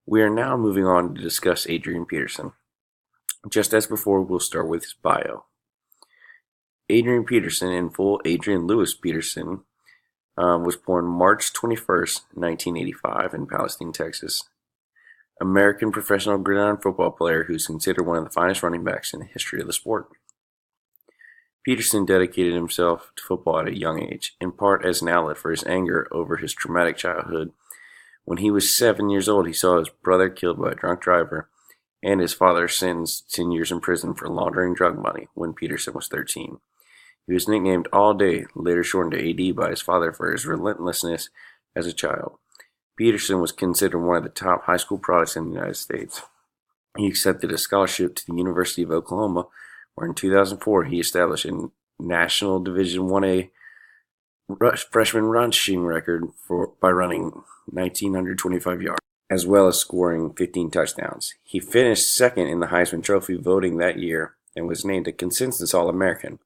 We are now moving on to discuss Adrian Peterson. Just as before, we'll start with his bio. Adrian Peterson, in full Adrian Lewis Peterson, was born March 21st, 1985 in Palestine, Texas. American professional gridiron football player who's considered one of the finest running backs in the history of the sport. Peterson dedicated himself to football at a young age, in part as an outlet for his anger over his traumatic childhood. When he was 7 years old, he saw his brother killed by a drunk driver and his father sentenced 10 years in prison for laundering drug money when Peterson was 13. He was nicknamed All Day, later shortened to AD by his father for his relentlessness as a child. Peterson was considered one of the top high school products in the United States. He accepted a scholarship to the University of Oklahoma, where in 2004 he established a National Division I-A freshman rushing record by running 1,925 yards, as well as scoring 15 touchdowns. He finished second in the Heisman Trophy voting that year and was named a consensus All-American.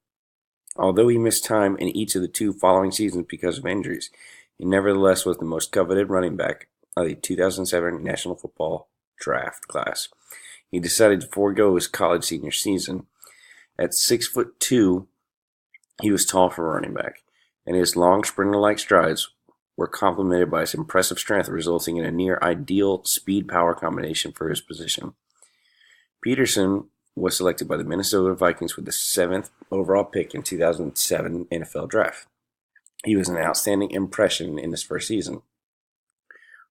Although he missed time in each of the two following seasons because of injuries, he nevertheless was the most coveted running back of the 2007 National Football Draft class. He decided to forego his college senior season. At 6'2", he was tall for a running back, and his long sprinter-like strides were complemented by his impressive strength, resulting in a near-ideal speed-power combination for his position. Peterson was selected by the Minnesota Vikings with the 7th overall pick in 2007 NFL Draft. He was an outstanding impression in his first season,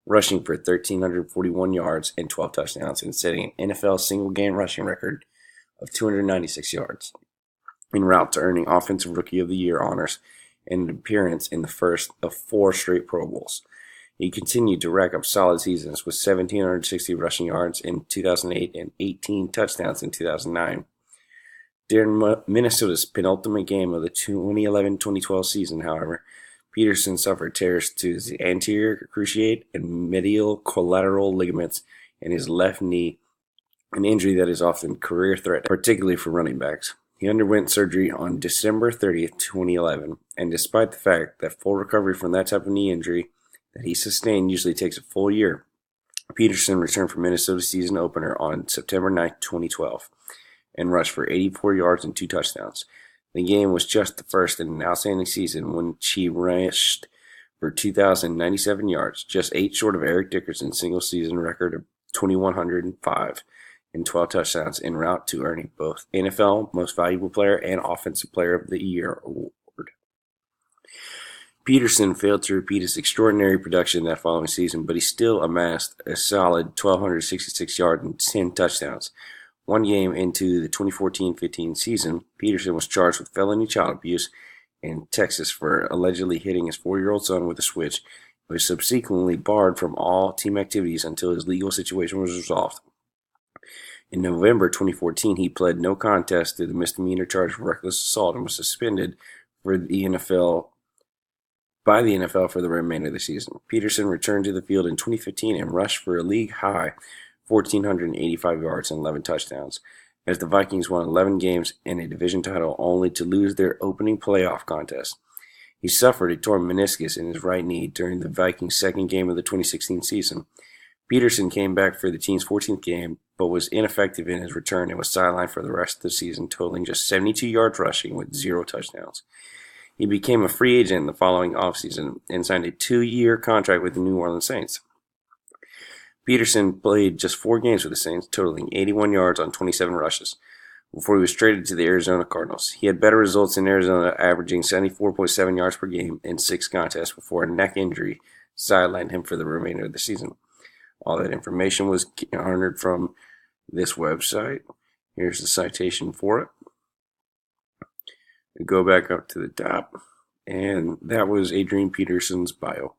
rushing for 1,341 yards and 12 touchdowns and setting an NFL single-game rushing record of 296 yards, en route to earning Offensive Rookie of the Year honors and an appearance in the first of 4 straight Pro Bowls. He continued to rack up solid seasons with 1,760 rushing yards in 2008 and 18 touchdowns in 2009. During Minnesota's penultimate game of the 2011-2012 season, however, Peterson suffered tears to the anterior cruciate and medial collateral ligaments in his left knee, an injury that is often career-threatening, particularly for running backs. He underwent surgery on December 30th, 2011, and despite the fact that full recovery from that type of knee injury that he sustained usually takes a full year, Peterson returned for Minnesota's season opener on September 9th, 2012, and rushed for 84 yards and 2 touchdowns. The game was just the first in an outstanding season when he rushed for 2,097 yards, just 8 short of Eric Dickerson's single-season record of 2,105 and 12 touchdowns, en route to earning both NFL Most Valuable Player and Offensive Player of the Year award. Peterson failed to repeat his extraordinary production that following season, but he still amassed a solid 1,266 yards and 10 touchdowns. One game into the 2014-15 season, Peterson was charged with felony child abuse in Texas for allegedly hitting his 4-year-old son with a switch, but was subsequently barred from all team activities until his legal situation was resolved. In November 2014, he pled no contest to the misdemeanor charge of reckless assault and was suspended by the NFL for the remainder of the season. Peterson returned to the field in 2015 and rushed for a league-high 1,485 yards and 11 touchdowns, as the Vikings won 11 games and a division title only to lose their opening playoff contest. He suffered a torn meniscus in his right knee during the Vikings' second game of the 2016 season. Peterson came back for the team's 14th game, but was ineffective in his return and was sidelined for the rest of the season, totaling just 72 yards rushing with 0 touchdowns. He became a free agent in the following offseason and signed a 2-year contract with the New Orleans Saints. Peterson played just 4 games with the Saints, totaling 81 yards on 27 rushes, before he was traded to the Arizona Cardinals. He had better results in Arizona, averaging 74.7 yards per game in 6 contests before a neck injury sidelined him for the remainder of the season. All that information was garnered from this website. Here's the citation for it. We go back up to the top, and that was Adrian Peterson's bio.